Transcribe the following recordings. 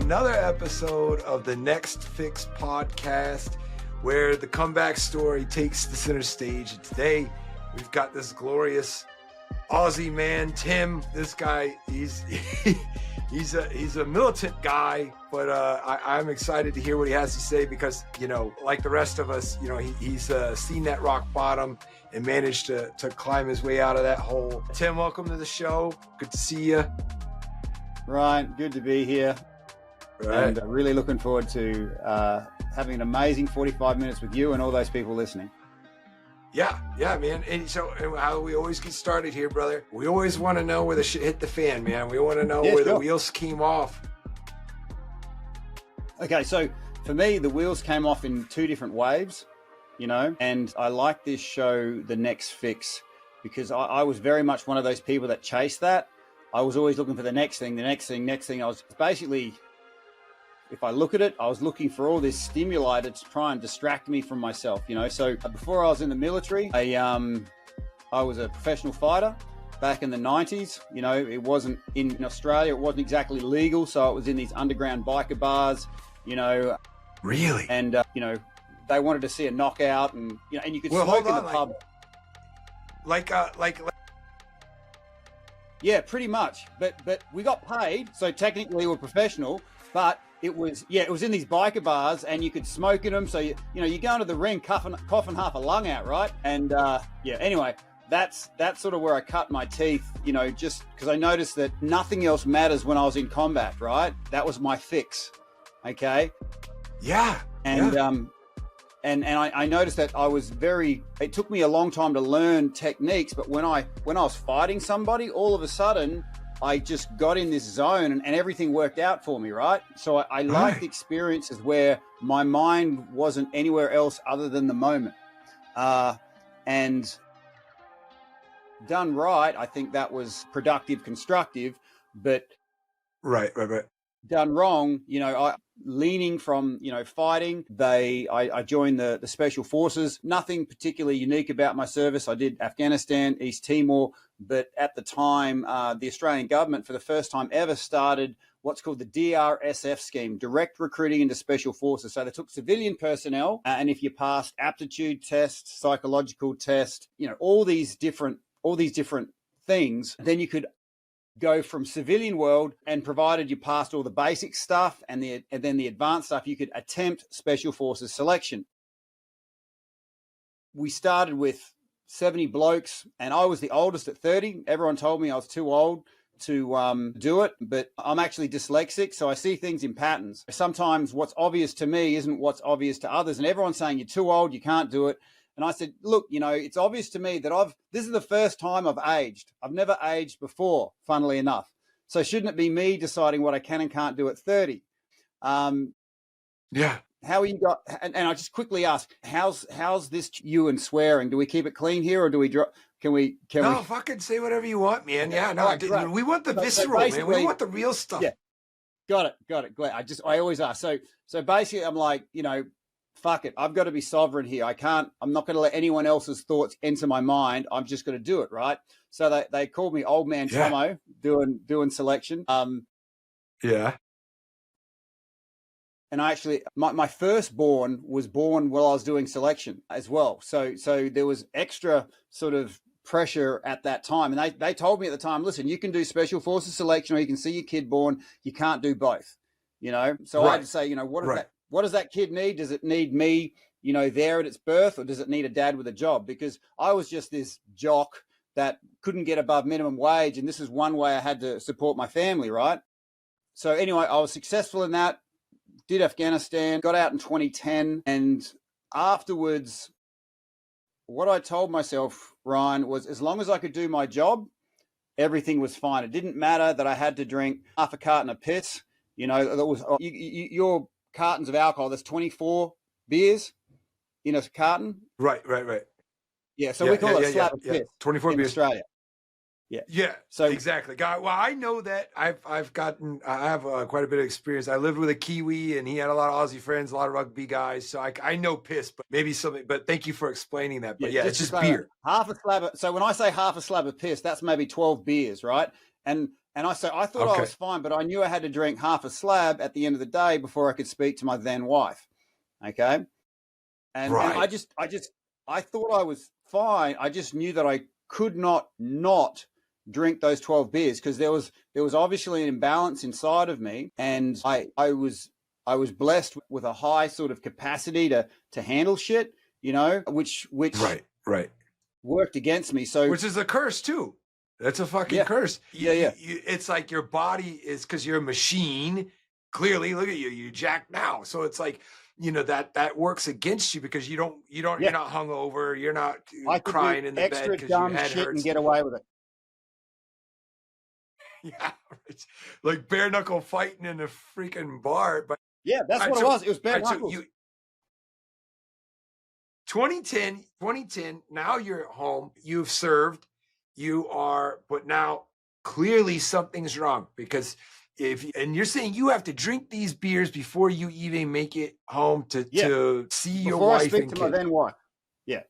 another episode of the Next Fix podcast, where the comeback story takes the center stage. And today, we've got this glorious Aussie man, Tim. This guy, he's a militant guy, but I'm excited to hear what he has to say because, you know, like the rest of us, you know, he's seen that rock bottom and managed to climb his way out of that hole. Tim, welcome to the show. Good to see you. Ryan, good to be here. Right. And really looking forward to having an amazing 45 minutes with you and all those people listening. Yeah, man. And so how we always get started here, brother. We always want to know where the shit hit the fan, man. We want to know where the wheels came off. Okay, so for me, the wheels came off in two different waves, you know, and I like this show, The Next Fix, because I was very much one of those people that chased that. I was always looking for the next thing. I was basically, if I look at it, I was looking for all this stimuli to try and distract me from myself, you know. So before I was in the military, I was a professional fighter back in the 90s. You know, it wasn't in Australia, it wasn't exactly legal. So it was in these underground biker bars, you know. Really? And, you know, they wanted to see a knockout and, you know, and you could smoke in the pub. Yeah, pretty much. But we got paid. So technically we're professional, but it was in these biker bars and you could smoke in them. So, you go into the ring coughing half a lung out, right? And anyway, that's sort of where I cut my teeth, you know, just because I noticed that nothing else matters when I was in combat, right? That was my fix, okay? Yeah. And I noticed that it took me a long time to learn techniques, but when I was fighting somebody, all of a sudden, I just got in this zone and everything worked out for me, right? So I liked experiences where my mind wasn't anywhere else other than the moment. And done right, I think that was productive, constructive, but Right. done wrong, you know, leaning from, you know, fighting, I joined the special forces. Nothing particularly unique about my service. I did Afghanistan, East Timor, but at the time, the Australian government for the first time ever started what's called the DRSF scheme, direct recruiting into special forces. So they took civilian personnel, and if you passed aptitude tests, psychological tests, you know, all these different things, then you could go from civilian world, and provided you passed all the basic stuff and then the advanced stuff, you could attempt special forces selection. We started with 70 blokes and I was the oldest at 30. Everyone told me I was too old to do it, but I'm actually dyslexic, so I see things in patterns. Sometimes what's obvious to me isn't what's obvious to others, and everyone's saying you're too old, you can't do it. And I said, look, you know, it's obvious to me that this is the first time I've aged. I've never aged before, funnily enough. So shouldn't it be me deciding what I can and can't do at 30? Yeah. How are you got? And I just quickly ask, how's this you and swearing? Do we keep it clean here, or do we drop? Can we? Fucking say whatever you want, man. Yeah, no, right. We want the visceral, man. We want the real stuff. Yeah. Got it. Glad. I always ask. So basically, I'm like, you know, fuck it. I've got to be sovereign here. I'm not going to let anyone else's thoughts enter my mind. I'm just going to do it. Right. So they called me old man Tomo doing selection. Yeah. And I actually, my firstborn was born while I was doing selection as well. So there was extra sort of pressure at that time. And they told me at the time, listen, you can do special forces selection or you can see your kid born. You can't do both, you know? So I had to say, you know, what does that kid need? Does it need me, you know, there at its birth, or does it need a dad with a job? Because I was just this jock that couldn't get above minimum wage. And this is one way I had to support my family, right? So anyway, I was successful in that, did Afghanistan, got out in 2010. And afterwards, what I told myself, Ryan, was as long as I could do my job, everything was fine. It didn't matter that I had to drink half a carton of piss. You know, that was your cartons of alcohol. There's 24 beers in a carton. Right. Yeah, so we call it a slab of piss. 24 in beers. Australia. Yeah. So exactly. Well, I know that I have quite a bit of experience. I lived with a Kiwi, and he had a lot of Aussie friends, a lot of rugby guys. So I know piss, but maybe something. But thank you for explaining that. But it's just beer. Half a slab. So when I say half a slab of piss, that's maybe 12 beers, right? And And I thought I was fine, but I knew I had to drink half a slab at the end of the day before I could speak to my then wife. Okay. And I thought I was fine. I just knew that I could not drink those 12 beers because there was obviously an imbalance inside of me. And I was blessed with a high sort of capacity to handle shit, you know, which right. worked against me. So, which is a curse too. That's a fucking curse. It's like your body is, because you're a machine. Clearly, look at you. You jacked now. So it's like, you know, that works against you because you're not hungover. You're not crying in the bed because your head hurts and get away with it. Yeah, it's like bare knuckle fighting in a freaking bar. But yeah, that's what it was. It was bare knuckles. So 2010. Now you're at home. You've served. But now clearly something's wrong because and you're saying you have to drink these beers before you even make it home to see your wife. Before I speak to my then wife. Yeah.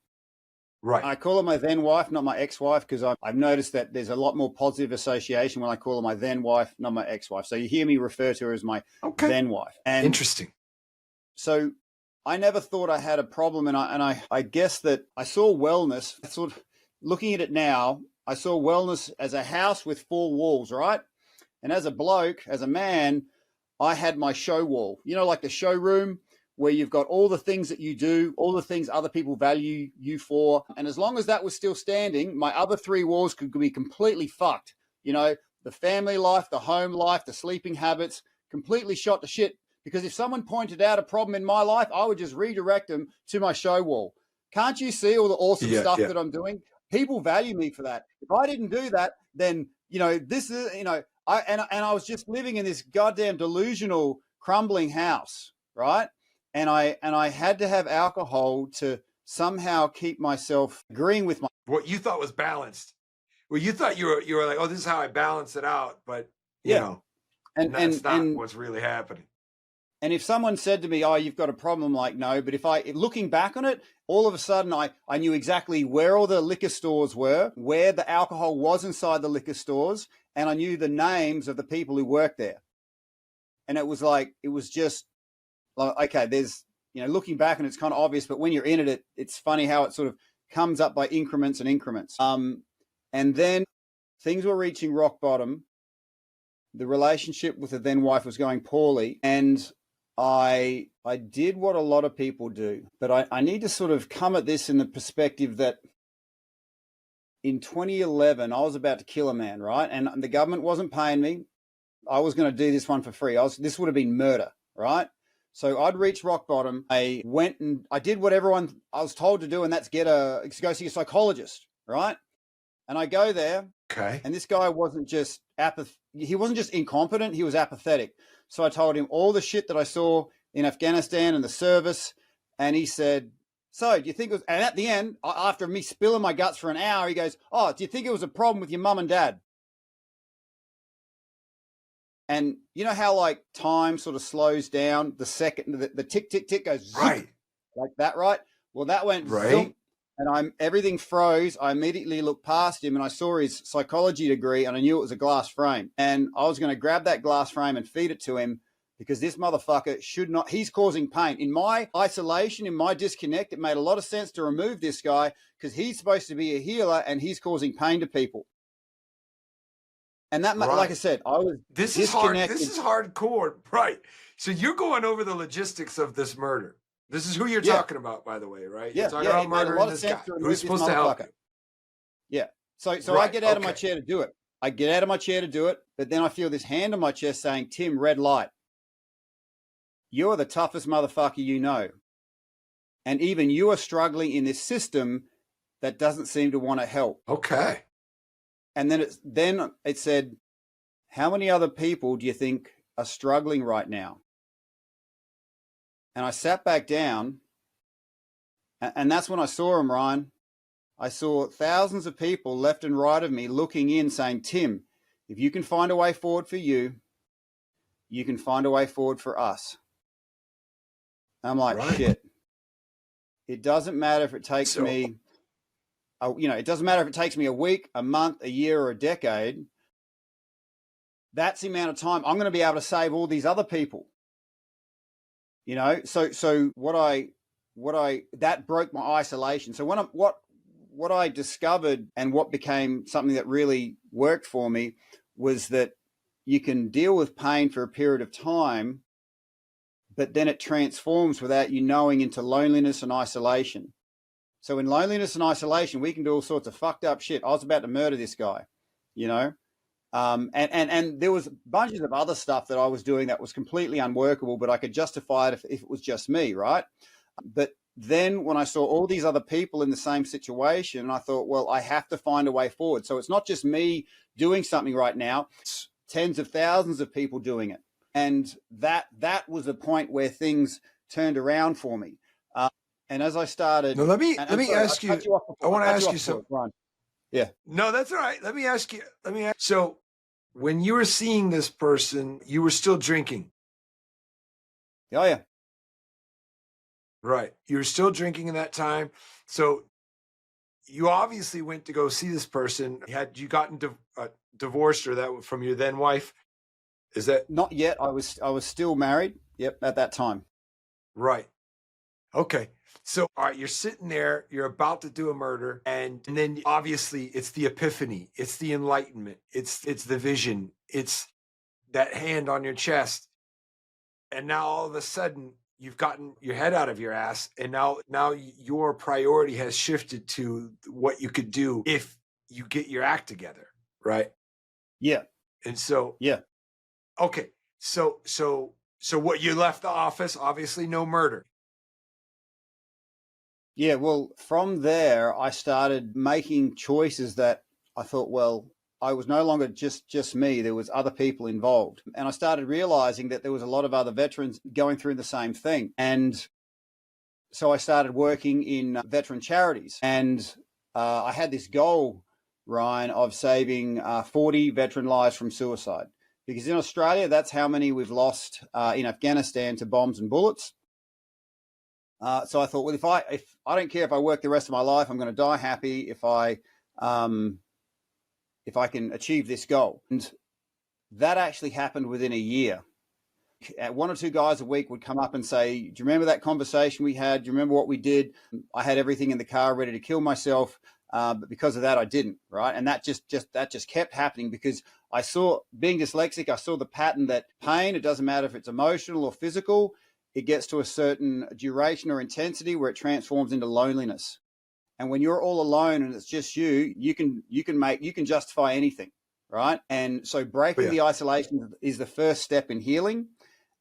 Right. I call her my then wife, not my ex-wife, because I've noticed that there's a lot more positive association when I call her my then wife, not my ex-wife. So you hear me refer to her as my then wife. And interesting. So I never thought I had a problem, and I guess that I saw wellness. Sort of looking at it now, I saw wellness as a house with 4 walls, right? And as a bloke, as a man, I had my show wall. You know, like the showroom where you've got all the things that you do, all the things other people value you for. And as long as that was still standing, my other 3 walls could be completely fucked. You know, the family life, the home life, the sleeping habits, completely shot to shit. Because if someone pointed out a problem in my life, I would just redirect them to my show wall. Can't you see all the awesome stuff that I'm doing? People value me for that. If I didn't do that, then, you know, this is, you know, I was just living in this goddamn delusional, crumbling house, right? And I had to have alcohol to somehow keep myself agreeing with what you thought was balanced. Well, you thought you were like, oh, this is how I balance it out, but you know, and that's not what's really happening. And if someone said to me, oh, you've got a problem, I'm like, no. But if looking back on it, all of a sudden I knew exactly where all the liquor stores were, where the alcohol was inside the liquor stores, and I knew the names of the people who worked there. And it was just like, okay, there's, you know, looking back and it's kind of obvious, but when you're in it, it's funny how it sort of comes up by increments and increments. And then things were reaching rock bottom. The relationship with the then wife was going poorly, and I did what a lot of people do, but I need to sort of come at this in the perspective that in 2011, I was about to kill a man, right? And the government wasn't paying me. I was going to do this one for free. This would have been murder, right? So I'd reached rock bottom. I went and I did what everyone I was told to do, and that's go see a psychologist, right? And I go there. Okay. And this guy wasn't just he wasn't just incompetent, he was apathetic. So I told him all the shit that I saw in Afghanistan and the service, and he said, so do you think it was, and at the end, after me spilling my guts for an hour, he goes, oh, do you think it was a problem with your mum and dad? And you know how like time sort of slows down the second, the tick, tick, tick goes right like that, right? Well, that went right. Zoom, and everything froze. I immediately looked past him and I saw his psychology degree and I knew it was a glass frame. And I was going to grab that glass frame and feed it to him because this motherfucker should not, he's causing pain. In my isolation, in my disconnect, it made a lot of sense to remove this guy because he's supposed to be a healer and he's causing pain to people. And that, right. Like I said, I was disconnected. This is hardcore, right? So you're going over the logistics of this murder. This is who you're talking about, by the way, right? Yeah, you're talking about murdering this guy who's supposed to help you. Yeah. So right. I get out of my chair to do it. But then I feel this hand on my chest saying, Tim, red light. You're the toughest motherfucker you know. And even you are struggling in this system that doesn't seem to want to help. Okay. And then it said, how many other people do you think are struggling right now? And I sat back down, and that's when I saw him, Ryan. I saw thousands of people left and right of me looking in saying, Tim, if you can find a way forward for you, you can find a way forward for us. And I'm like, right. Shit. It doesn't matter if it takes me, it doesn't matter if it takes me a week, a month, a year, or a decade. that's the amount of time I'm going to be able to save all these other people. You know, so that broke my isolation. So what I discovered and what became something that really worked for me was that you can deal with pain for a period of time, but then it transforms without you knowing into loneliness and isolation. So in loneliness and isolation, we can do all sorts of fucked up shit. I was about to murder this guy, you know? And there was bunches of other stuff that I was doing that was completely unworkable, but I could justify it if it was just me, right? But then when I saw all these other people in the same situation, I thought, well, I have to find a way forward. So it's not just me doing something right now, it's tens of thousands of people doing it. And that was the point where things turned around for me. And as I started... No, let me ask you, I want to ask you something. Ryan. Yeah. No, that's all right. Let me ask you, so when you were seeing this person, you were still drinking. Oh, yeah. Right. You were still drinking in that time. So you obviously went to go see this person. Had you gotten divorced or that from your then wife? Is that? Not yet. I was still married. Yep. At that time. Right. Okay. So, all right, you're sitting there, you're about to do a murder, and then obviously it's the epiphany, it's the enlightenment, it's the vision, it's that hand on your chest. And now all of a sudden you've gotten your head out of your ass, and now your priority has shifted to what you could do if you get your act together, right? Yeah. And so, yeah. Okay. So what, you left the office, obviously no murder. Yeah, well, from there, I started making choices that I thought, well, I was no longer just me. There was other people involved. And I started realizing that there was a lot of other veterans going through the same thing. And so I started working in veteran charities. And I had this goal, Ryan, of saving 40 veteran lives from suicide. Because in Australia, that's how many we've lost in Afghanistan to bombs and bullets. So I thought, well, if I don't care if I work the rest of my life, I'm going to die happy if I can achieve this goal. And that actually happened within a year. One or two guys a week would come up and say, do you remember that conversation we had? Do you remember what we did? I had everything in the car ready to kill myself. But because of that, I didn't. Right. And that just kept happening because I saw, being dyslexic, I saw the pattern that pain, it doesn't matter if it's emotional or physical, it gets to a certain duration or intensity where it transforms into loneliness. And when you're all alone and it's just you can justify anything, right? And so breaking the isolation is the first step in healing.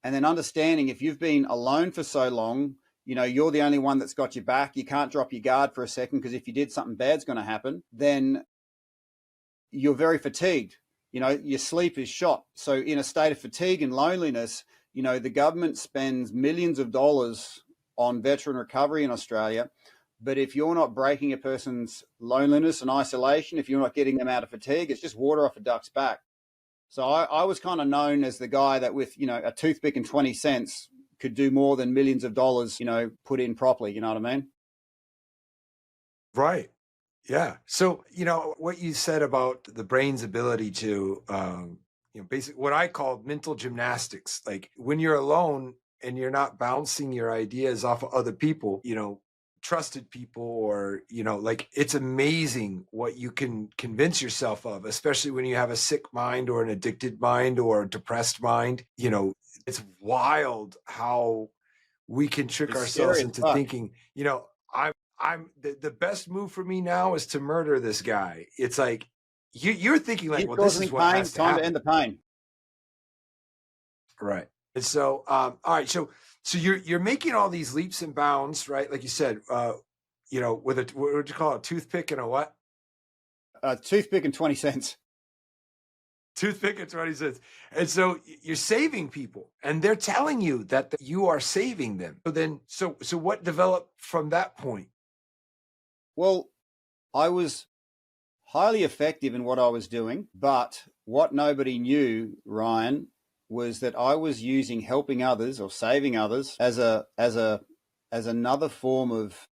And then understanding if you've been alone for so long, you know, you're the only one that's got your back. You can't drop your guard for a second because if you did, something bad's going to happen. Then you're very fatigued. You know, your sleep is shot. So in a state of fatigue and loneliness, you know, the government spends millions of dollars on veteran recovery in Australia. But if you're not breaking a person's loneliness and isolation, if you're not getting them out of fatigue, it's just water off a duck's back. So I was kind of known as the guy that with, you know, a toothpick and 20 cents could do more than millions of dollars, you know, put in properly. You know what I mean? Right. Yeah. So, you know, what you said about the brain's ability to, you know, basically what I call mental gymnastics. Like when you're alone and you're not bouncing your ideas off of other people, you know, trusted people, or, you know, like it's amazing what you can convince yourself of, especially when you have a sick mind or an addicted mind or a depressed mind. You know, it's wild how we can trick ourselves into thinking, you know, I'm the best move for me now is to murder this guy. It's like you're thinking like, well, this is what has to happen. Time to end the pain. Right. And so, all right. So you're making all these leaps and bounds, right? Like you said, you know, with what would you call it? A toothpick and a what? Toothpick and 20 cents. Toothpick and 20 cents. And so you're saving people and they're telling you that you are saving them. So then, so what developed from that point? Well, I was highly effective in what I was doing, but what nobody knew, Ryan, was that I was using helping others or saving others as another form of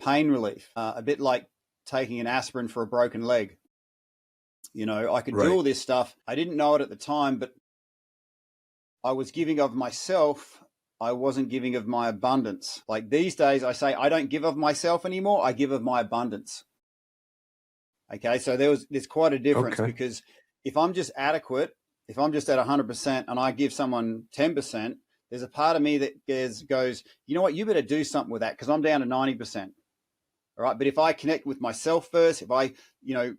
pain relief, a bit like taking an aspirin for a broken leg. I could do Right. all this stuff. I didn't know it at the time, but I was giving of myself. I wasn't giving of my abundance. Like these days, I say I don't give of myself anymore. I give of my abundance. Okay, so there's quite a difference, Okay. because if I'm just adequate, if I'm just at 100% and I give someone 10%, there's a part of me that goes, you know what, you better do something with that, because I'm down to 90%. All right, but if I connect with myself first, if I,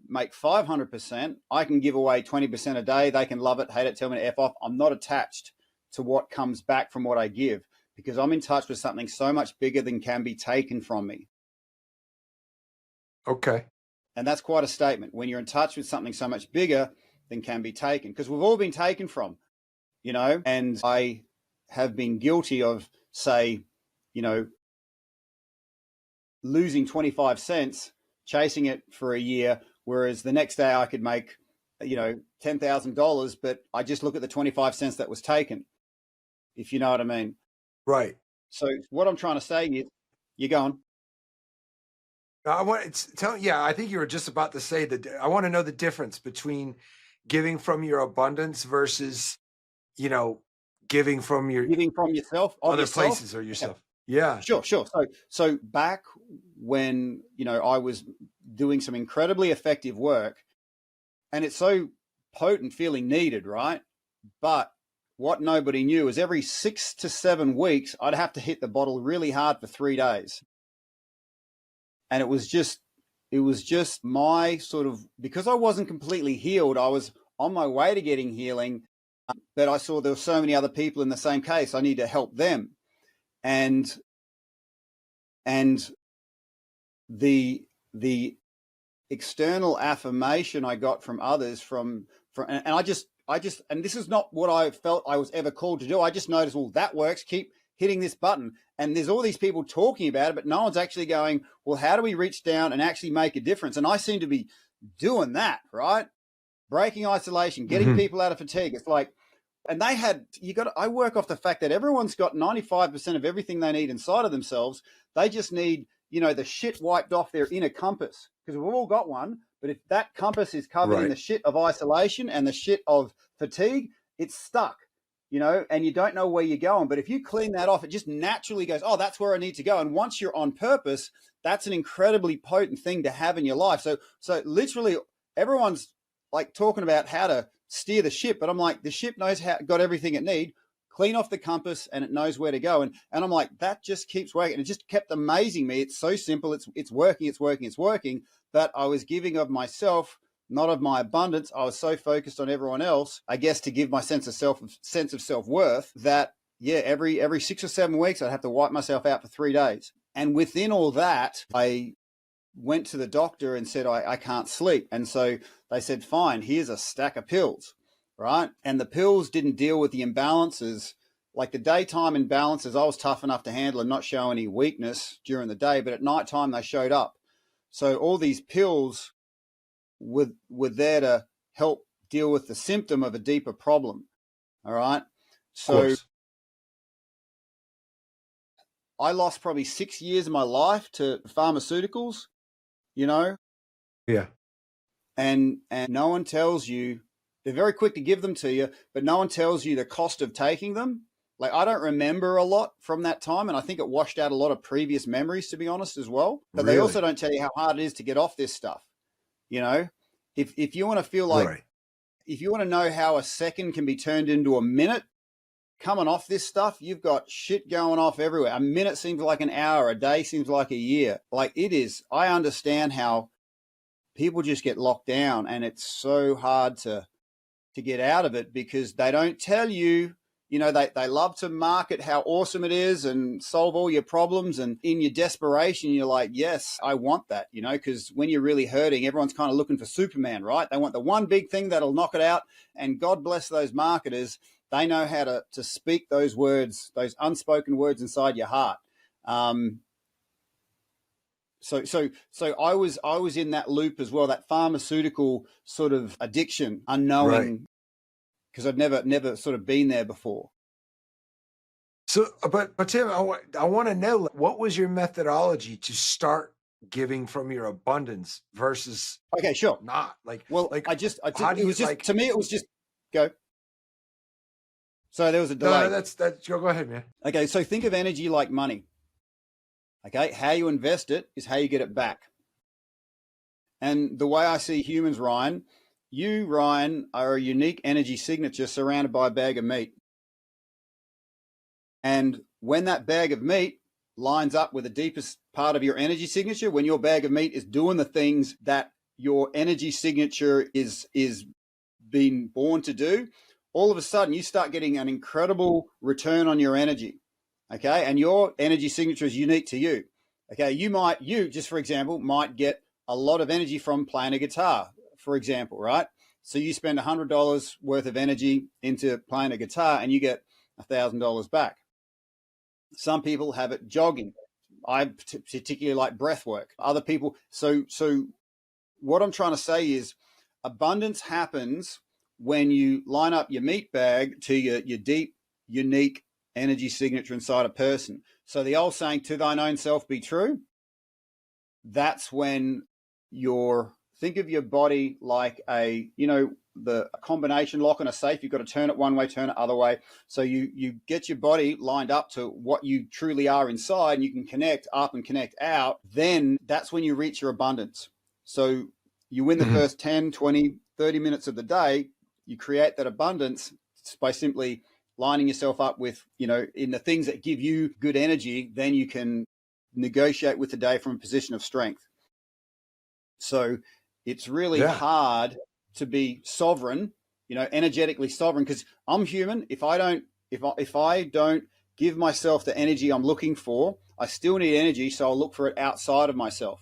make 500%, I can give away 20% a day. They can love it, hate it, tell me to F off. I'm not attached to what comes back from what I give, because I'm in touch with something so much bigger than can be taken from me. Okay. And that's quite a statement, when you're in touch with something so much bigger than can be taken, because we've all been taken from, and I have been guilty of, say, losing 25 cents, chasing it for a year, whereas the next day I could make, $10,000, but I just look at the 25 cents that was taken, if you know what I mean. Right. So what I'm trying to say is, you're going. I think you were just about to say that I want to know the difference between giving from your abundance versus, giving from yourself, other places or yourself. Yeah. Sure. So back when, I was doing some incredibly effective work, and it's so potent, feeling needed, right? But what nobody knew is every 6 to 7 weeks, I'd have to hit the bottle really hard for 3 days. And it was just my sort of, because I wasn't completely healed, I was on my way to getting healing, but I saw there were so many other people in the same case. I need to help them. And the external affirmation I got from others and I just, and this is not what I felt I was ever called to do. I just noticed, well, that works. Keep hitting this button. And there's all these people talking about it, but no one's actually going, well, how do we reach down and actually make a difference? And I seem to be doing that, right? Breaking isolation, getting people out of fatigue. It's like, and I work off the fact that everyone's got 95% of everything they need inside of themselves. They just need, the shit wiped off their inner compass, because we've all got one. But if that compass is covered in the shit of isolation and the shit of fatigue, it's stuck, and you don't know where you're going. But if you clean that off, it just naturally goes, oh, that's where I need to go. And once you're on purpose, that's an incredibly potent thing to have in your life. So literally everyone's like talking about how to steer the ship, but I'm like, the ship got everything it needs. Clean off the compass and it knows where to go. And I'm like, that just keeps working. And it just kept amazing me. It's so simple. It's working. But I was giving of myself, not of my abundance. I was so focused on everyone else, I guess, to give my sense of self-worth, that every 6 or 7 weeks I'd have to wipe myself out for 3 days. And within all that, I went to the doctor and said, I can't sleep. And so they said, fine, here's a stack of pills. Right. And the pills didn't deal with the imbalances, like the daytime imbalances. I was tough enough to handle and not show any weakness during the day, but at nighttime they showed up. So all these pills were there to help deal with the symptom of a deeper problem. All right. So I lost probably 6 years of my life to pharmaceuticals, Yeah. And no one tells you. They're very quick to give them to you, but no one tells you the cost of taking them. Like, I don't remember a lot from that time, and I think it washed out a lot of previous memories, to be honest, as well. But They also don't tell you how hard it is to get off this stuff. If you want to feel like, if you want to know how a second can be turned into a minute, coming off this stuff, you've got shit going off everywhere. A minute seems like an hour, a day seems like a year. Like, it is. I understand how people just get locked down, and it's so hard to get out of it, because they don't tell you, they love to market how awesome it is and solve all your problems. And in your desperation, you're like, yes, I want that, because when you're really hurting, everyone's kind of looking for Superman, right? They want the one big thing that'll knock it out. And God bless those marketers. They know how to speak those words, those unspoken words inside your heart. So I was in that loop as well, that pharmaceutical sort of addiction, unknowing, because I'd never sort of been there before. So, but Tim, I want to know, what was your methodology to start giving from your abundance versus Okay, sure. not? Like, Well, like I just how do it you was just like? to me it was just go. So there was a No, delay. that's go ahead, man. Okay, so think of energy like money. Okay, how you invest it is how you get it back. And the way I see humans, Ryan, you, Ryan, are a unique energy signature surrounded by a bag of meat. And when that bag of meat lines up with the deepest part of your energy signature, when your bag of meat is doing the things that your energy signature is being born to do, all of a sudden you start getting an incredible return on your energy. Okay. And your energy signature is unique to you. Okay. You just for example, might get a lot of energy from playing a guitar, for example, right? So you spend $100 worth of energy into playing a guitar and you get $1,000 back. Some people have it jogging. I particularly like breath work. Other people. So what I'm trying to say is abundance happens when you line up your meat bag to your deep, unique energy signature inside a person. So the old saying, to thine own self be true, that's when think of your body like the combination lock on a safe. You've got to turn it one way, turn it other way. So you get your body lined up to what you truly are inside, and you can connect up and connect out. Then that's when you reach your abundance. So you win the first 10, 20, 30 minutes of the day, you create that abundance by simply lining yourself up with, in the things that give you good energy. Then you can negotiate with the day from a position of strength. So it's really hard to be sovereign, energetically sovereign, because I'm human. If I don't give myself the energy I'm looking for, I still need energy. So I'll look for it outside of myself.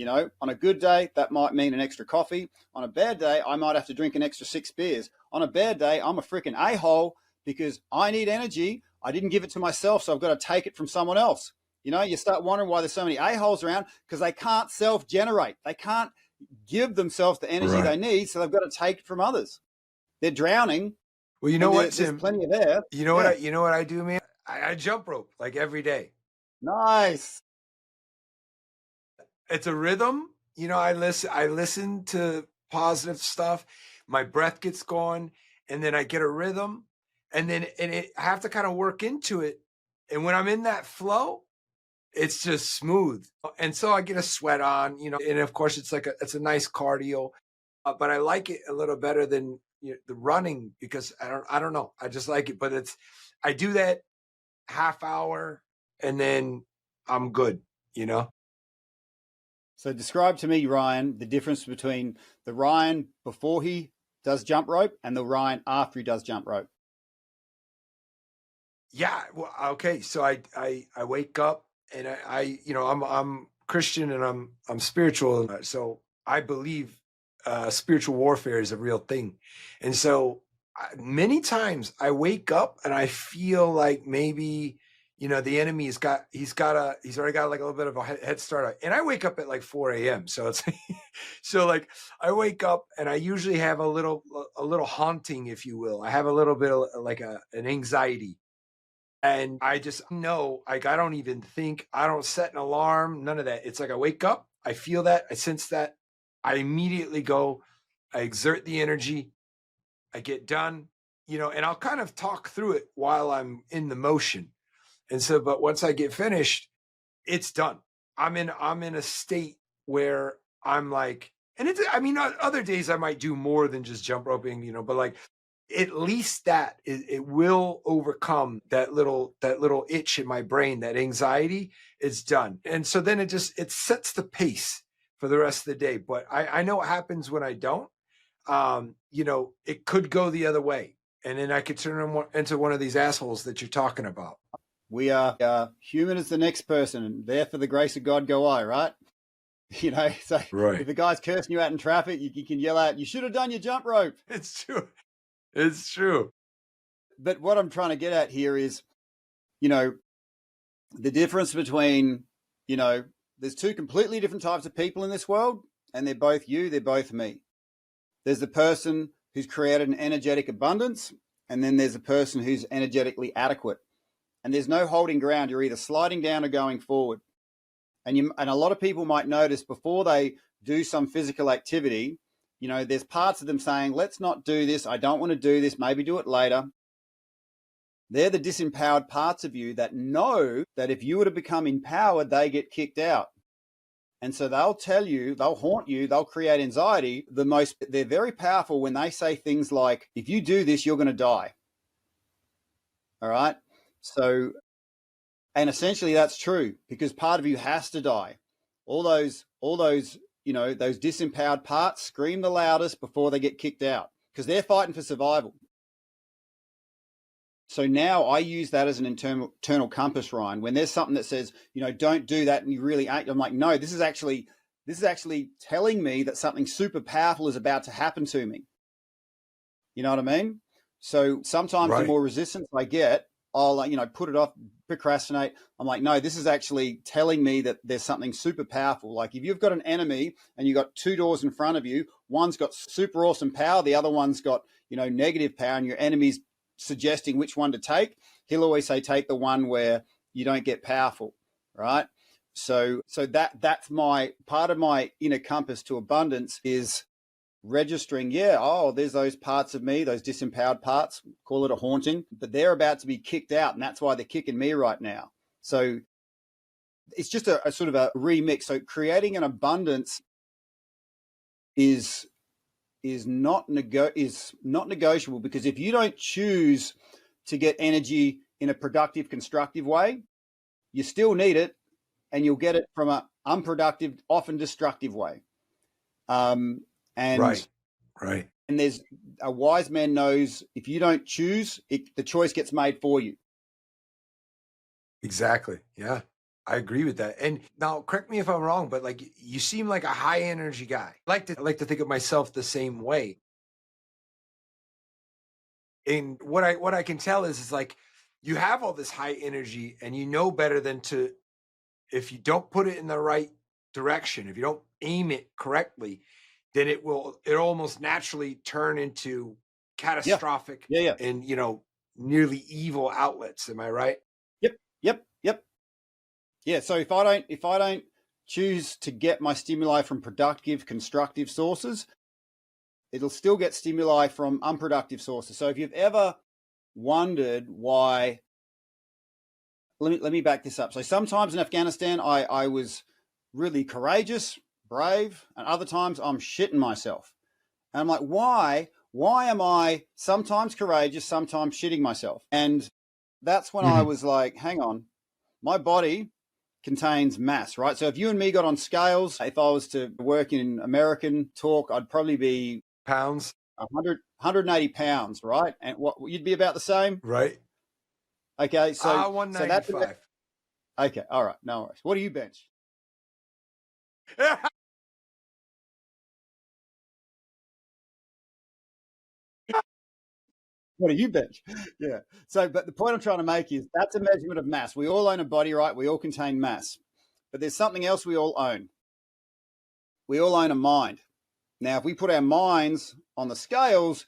On a good day, that might mean an extra coffee. On a bad day, I might have to drink an extra 6 beers. On a bad day, I'm a freaking a-hole because I need energy. I didn't give it to myself, so I've got to take it from someone else. You start wondering why there's so many a-holes around, because they can't self-generate. They can't give themselves the energy they need, so they've got to take it from others. They're drowning. Well, you know what, Tim? There's plenty of air. You know what I do, man? I jump rope like every day. Nice. It's a rhythm. I listen to positive stuff. My breath gets going, and then I get a rhythm, and I have to kind of work into it. And when I'm in that flow, it's just smooth. And so I get a sweat on, and of course it's a nice cardio, but I like it a little better than the running, because I don't know. I just like it, but I do that half hour and then I'm good, So describe to me, Ryan, the difference between the Ryan before he does jump rope and the Ryan after he does jump rope. Yeah. Well, okay. So I wake up and I'm Christian and I'm spiritual. So I believe spiritual warfare is a real thing. And so many times I wake up and I feel like maybe, the enemy he's already got like a little bit of a head start. And I wake up at like 4 a.m. So it's so like I wake up and I usually have a little haunting, if you will. I have a little bit of like an anxiety. And I just know, like, I don't even think, I don't set an alarm, none of that. It's like I wake up, I feel that, I sense that, I immediately go, I exert the energy, I get done, and I'll kind of talk through it while I'm in the motion. And so, but once I get finished, it's done. I'm in a state where I'm like, and other days I might do more than just jump roping, but like, at least that it will overcome that little itch in my brain, that anxiety is done. And so then it sets the pace for the rest of the day. But I know what happens when I don't. It could go the other way, and then I could turn into one of these assholes that you're talking about. We are human as the next person, and there for the grace of God go I, right? So right. If a guy's cursing you out in traffic, you can yell out, "You should have done your jump rope." It's true. It's true. But what I'm trying to get at here is, the difference between, there's two completely different types of people in this world, and they're both you, they're both me. There's the person who's created an energetic abundance, and then there's a person who's energetically adequate. And there's no holding ground. You're either sliding down or going forward. And a lot of people might notice before they do some physical activity, there's parts of them saying, let's not do this. I don't want to do this. Maybe do it later. They're the disempowered parts of you that know that if you were to become empowered, they get kicked out. And so they'll tell you, they'll haunt you, they'll create anxiety. They're very powerful when they say things like, if you do this, you're going to die. All right. So, and essentially that's true, because part of you has to die. All those, those disempowered parts scream the loudest before they get kicked out, because they're fighting for survival. So now I use that as an internal compass, Ryan. When there's something that says, don't do that, and you really ain't, I'm like, no, this is actually telling me that something super powerful is about to happen to me. You know what I mean? So sometimes the more resistance I get, I'll put it off, procrastinate. I'm like, no, this is actually telling me that there's something super powerful. Like if you've got an enemy and you've got two doors in front of you, one's got super awesome power, the other one's got, negative power, and your enemy's suggesting which one to take, he'll always say, take the one where you don't get powerful, right? So that's my part of my inner compass to abundance, is registering, there's those parts of me, those disempowered parts, call it a haunting, but they're about to be kicked out, and that's why they're kicking me right now. So it's just a sort of a remix. So creating an abundance is not negotiable, because if you don't choose to get energy in a productive, constructive way, you still need it, and you'll get it from an unproductive, often destructive way. And right. And there's a wise man knows, if you don't choose, the choice gets made for you. Exactly. Yeah. I agree with that. And now, correct me if I'm wrong, but like, you seem like a high energy guy. I like to think of myself the same way. And what I can tell is like, you have all this high energy, and you know better than to, if you don't put it in the right direction, if you don't aim it correctly, then it almost naturally turn into catastrophic and, nearly evil outlets. Am I right? Yep. Yeah. So if I don't choose to get my stimuli from productive, constructive sources, it'll still get stimuli from unproductive sources. So if you've ever wondered why, let me back this up. So sometimes in Afghanistan, I was really courageous, brave, and other times I'm shitting myself. And I'm like, why am I sometimes courageous, sometimes shitting myself? And that's when I was like, hang on, my body contains mass, right? So if you and me got on scales, if I was to work in American talk, I'd probably be pounds, 180 pounds, right? And what you'd be about the same, right? Okay, so 195. Okay, all right, no worries. What do you bench? What do you bench? Yeah. So, but the point I'm trying to make is that's a measurement of mass. We all own a body, right? We all contain mass. But there's something else we all own. We all own a mind. Now, if we put our minds on the scales,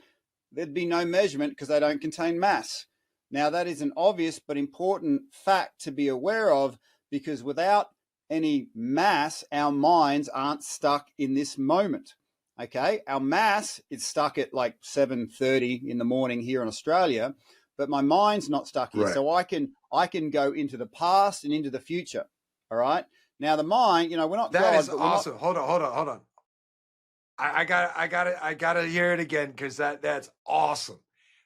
there'd be no measurement because they don't contain mass. Now, that is an obvious but important fact to be aware of, because without any mass, our minds aren't stuck in this moment. Okay, our mass is stuck at like 7:30 in the morning here in Australia, but my mind's not stuck here. Right. So I can go into the past and into the future. All right. Now the mind, we're not that God, is awesome. Hold on. I gotta hear it again, because that's awesome.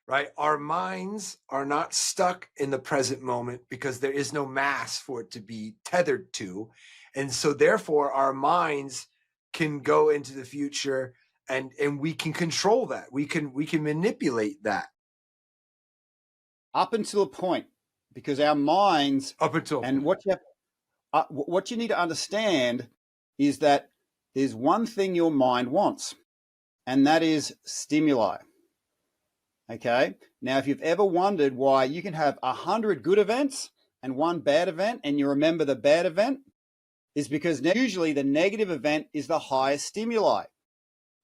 Right? Our minds are not stuck in the present moment because there is no mass for it to be tethered to. And so therefore our minds can go into the future, and we can control that. We can manipulate that. Up until a point, because our minds and what you need to understand is that there's one thing your mind wants, and that is stimuli. Okay. Now, if you've ever wondered why you can have 100 good events and one bad event, and you remember the bad event, is because usually the negative event is the highest stimuli,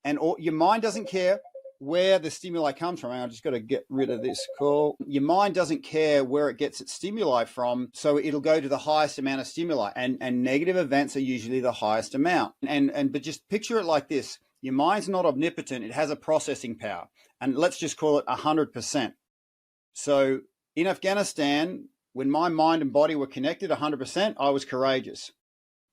and your mind doesn't care. where the stimuli comes from. I just got to get rid of this call. Your mind doesn't care where it gets its stimuli from, so it'll go to the highest amount of stimuli, and negative events are usually the highest amount. But just picture it like this. Your mind's not omnipotent. It has a processing power, and let's just call it 100%. So in Afghanistan, when my mind and body were connected 100%, I was courageous.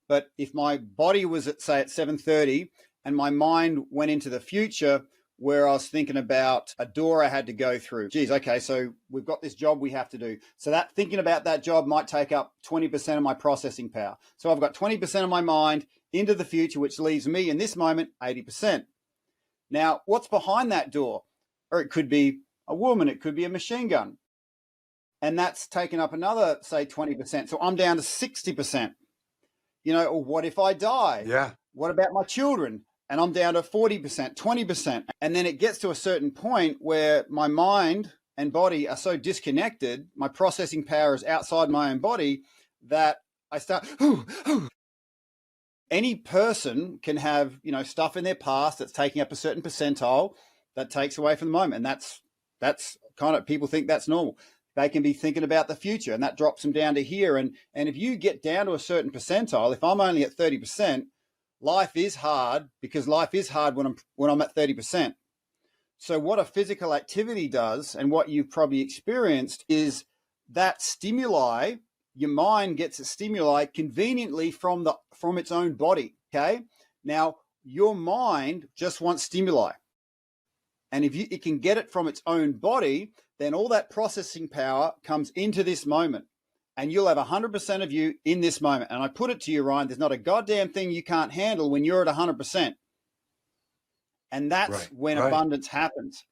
But if my body was at 7:30 and my mind went into the future where I was thinking about a door I had to go through, geez, okay, so we've got this job we have to do. So that thinking about that job might take up 20% of my processing power. So I've got 20% of my mind into the future, which leaves me in this moment 80%. Now, what's behind that door? Or it could be a woman, it could be a machine gun. And that's taken up another, say, 20%. So I'm down to 60%. Or what if I die? Yeah. What about my children? And I'm down to 40%, 20%. And then it gets to a certain point where my mind and body are so disconnected, my processing power is outside my own body, that I start, any person can have, stuff in their past that's taking up a certain percentile that takes away from the moment. And that's kind of, people think that's normal. They can be thinking about the future, and that drops them down to here. And if you get down to a certain percentile, if I'm only at 30%, life is hard, because life is hard when I'm at 30%. So what a physical activity does, and what you've probably experienced, is that stimuli, your mind gets its stimuli conveniently from its own body. Okay. Now your mind just wants stimuli. And if it can get it from its own body, then all that processing power comes into this moment, and you'll have 100% of you in this moment. And I put it to you, Ryan, there's not a goddamn thing you can't handle when you're at 100%. And that's when abundance happens.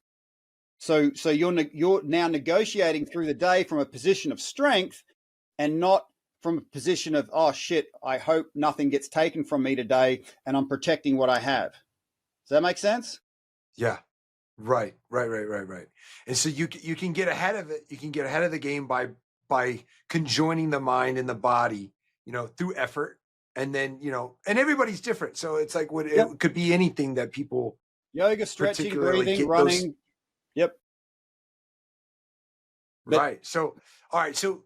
So you're now negotiating through the day from a position of strength, and not from a position of, oh shit, I hope nothing gets taken from me today and I'm protecting what I have. Does that make sense? Yeah. Right. And so you can get ahead of it. You can get ahead of the game by conjoining the mind and the body, through effort. And then, and everybody's different. So it's like it could be anything that people, yoga, stretching, breathing, running. Yep. Right. So, all right. So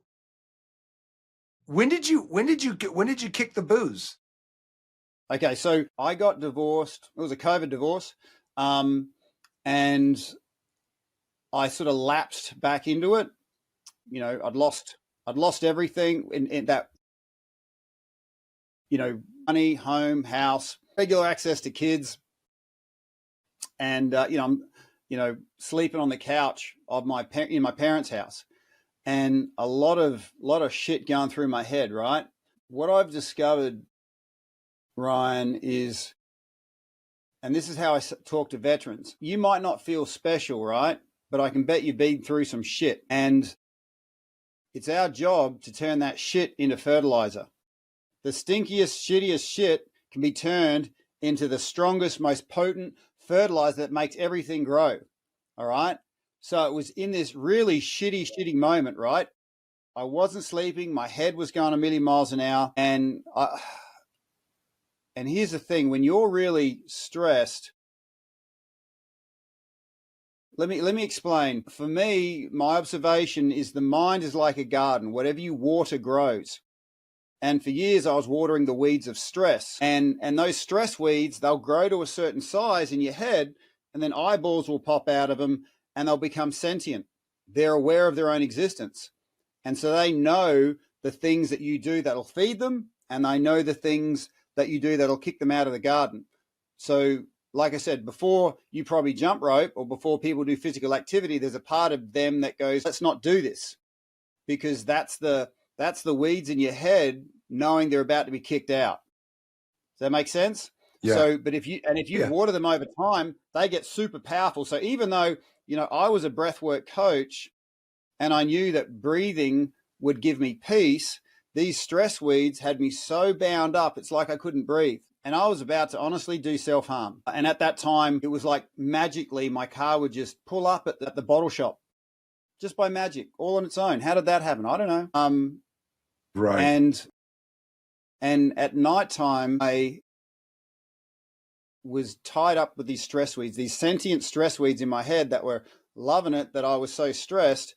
when did you kick the booze? Okay. So I got divorced. It was a COVID divorce. And I sort of lapsed back into it. I'd lost everything in that, money, home, house, regular access to kids. And, I'm, sleeping on the couch of in my parents' house, and a lot of shit going through my head. Right. What I've discovered, Ryan, is, and this is how I talk to veterans, you might not feel special, right? But I can bet you've been through some shit. And it's our job to turn that shit into fertilizer. The stinkiest, shittiest shit can be turned into the strongest, most potent fertilizer that makes everything grow. All right? So it was in this really shitty moment, right? I wasn't sleeping. My head was going a million miles an hour. And here's the thing, when you're really stressed, let me explain. For me, my observation is the mind is like a garden. Whatever you water grows. And for years, I was watering the weeds of stress. And those stress weeds, they'll grow to a certain size in your head, and then eyeballs will pop out of them, and they'll become sentient. They're aware of their own existence. And so they know the things that you do that'll feed them, and they know the things that you do that'll kick them out of the garden. So, like I said, before you probably jump rope, or before people do physical activity, there's a part of them that goes, let's not do this, because that's the weeds in your head knowing they're about to be kicked out. Does that make sense? Yeah. So, but if you water them over time, they get super powerful. So even though, I was a breathwork coach and I knew that breathing would give me peace, these stress weeds had me so bound up, it's like I couldn't breathe. And I was about to honestly do self-harm. And at that time, it was like magically my car would just pull up at the bottle shop, just by magic, all on its own. How did that happen? I don't know. Right. And at nighttime, was tied up with these stress weeds, these sentient stress weeds in my head that were loving it, that I was so stressed.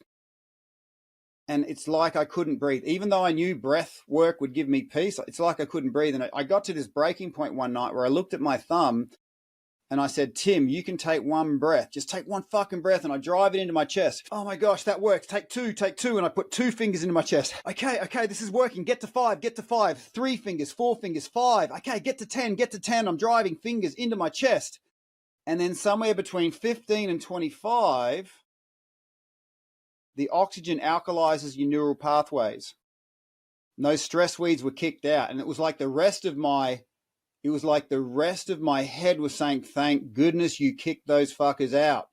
And it's like I couldn't breathe. Even though I knew breath work would give me peace, it's like I couldn't breathe. And I got to this breaking point one night where I looked at my thumb and I said, Tim, you can take one breath. Just take one fucking breath. And I drive it into my chest. Oh my gosh, that works. Take two. And I put 2 fingers into my chest. Okay, this is working. Get to 5. 3 fingers, 4 fingers, 5. Okay, get to 10. I'm driving fingers into my chest. And then somewhere between 15 and 25, the oxygen alkalizes your neural pathways. And those stress weeds were kicked out. And it was like the rest of my head was saying, thank goodness you kicked those fuckers out.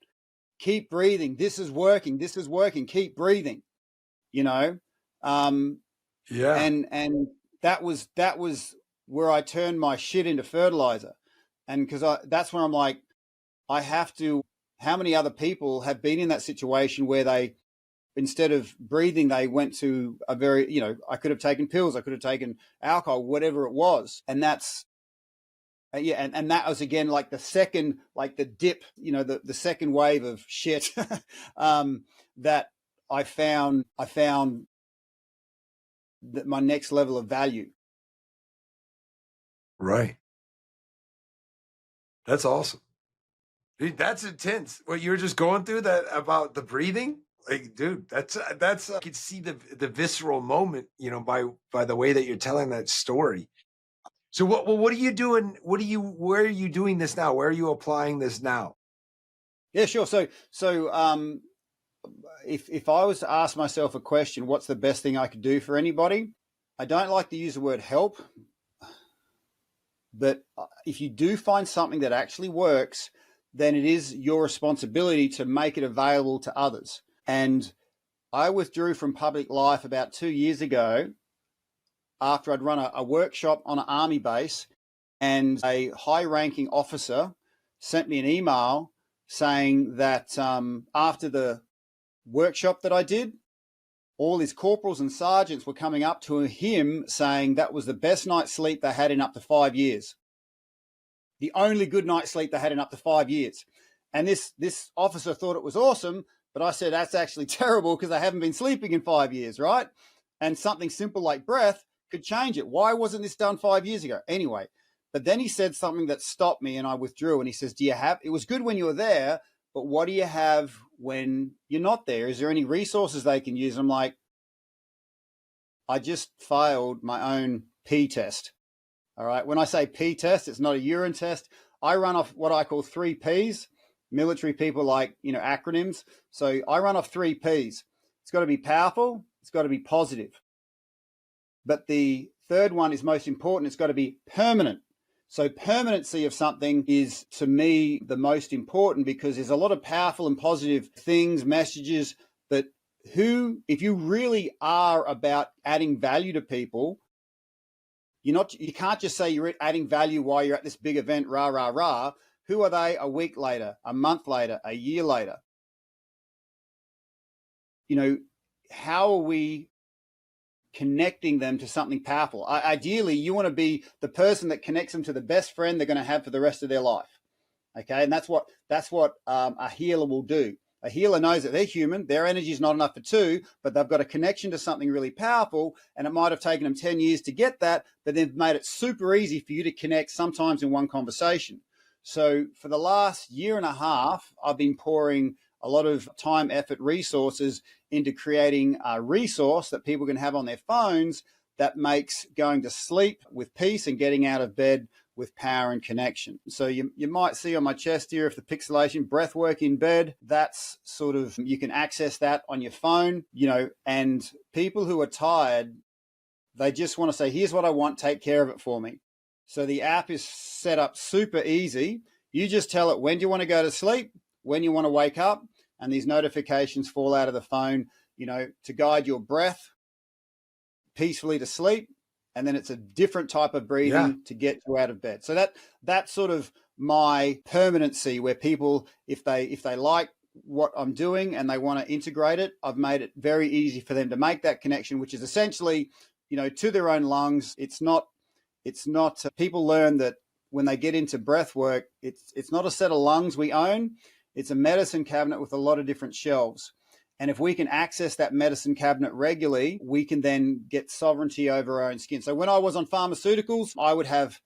Keep breathing. This is working. Keep breathing. Yeah. And that was where I turned my shit into fertilizer. And because that's where I'm like, how many other people have been in that situation where they, instead of breathing, they went to a very, I could have taken pills, I could have taken alcohol, whatever it was. And that's, and that was again like the second, like the dip, the second wave of shit that I found that my next level of value. Right. That's awesome. Dude, that's intense. What you were just going through that about the breathing? Like, dude, that's I could see the visceral moment, by the way that you're telling that story. So what are you doing? Where are you doing this now? Where are you applying this now? Yeah, sure. So if I was to ask myself a question, what's the best thing I could do for anybody? I don't like to use the word help, but if you do find something that actually works, then it is your responsibility to make it available to others. And I withdrew from public life about 2 years ago after I'd run a workshop on an army base, and a high-ranking officer sent me an email saying that after the workshop that I did, all his corporals and sergeants were coming up to him saying that was the best night's sleep they had in up to 5 years. The only good night's sleep they had in up to 5 years. And this officer thought it was awesome, but I said, that's actually terrible because I haven't been sleeping in 5 years, right? And something simple like breath could change it. Why wasn't this done 5 years ago? Anyway, but then he said something that stopped me and I withdrew. And he says, it was good when you were there, but what do you have when you're not there? Is there any resources they can use? I'm like, I just failed my own pee test. All right. When I say pee test, it's not a urine test. I run off what I call 3 Ps. Military people like, acronyms. So I run off 3 Ps. It's got to be powerful. It's got to be positive. But the third one is most important. It's got to be permanent. So permanency of something is, to me, the most important, because there's a lot of powerful and positive things, messages, but if you really are about adding value to people, you can't just say you're adding value while you're at this big event, rah, rah, rah. Who are they a week later, a month later, a year later? How are we connecting them to something powerful? Ideally, you want to be the person that connects them to the best friend they're going to have for the rest of their life. Okay, and that's what a healer will do. A healer knows that they're human, their energy is not enough for 2, but they've got a connection to something really powerful, and it might have taken them 10 years to get that, but they've made it super easy for you to connect sometimes in one conversation. So for the last year and a half, I've been pouring a lot of time, effort, resources into creating a resource that people can have on their phones that makes going to sleep with peace and getting out of bed with power and connection. So you might see on my chest here, if the pixelation, breathwork in bed, that's sort of, you can access that on your phone, and people who are tired, they just want to say, here's what I want, take care of it for me. So the app is set up super easy. You just tell it when do you want to go to sleep, when you want to wake up, and these notifications fall out of the phone, to guide your breath peacefully to sleep. And then it's a different type of breathing to get you out of bed. So that's sort of my permanency, where people, if they like what I'm doing and they want to integrate it, I've made it very easy for them to make that connection, which is essentially, to their own lungs. It's not, people learn that when they get into breath work, it's not a set of lungs we own. It's a medicine cabinet with a lot of different shelves. And if we can access that medicine cabinet regularly, we can then get sovereignty over our own skin. So when I was on pharmaceuticals, I would have,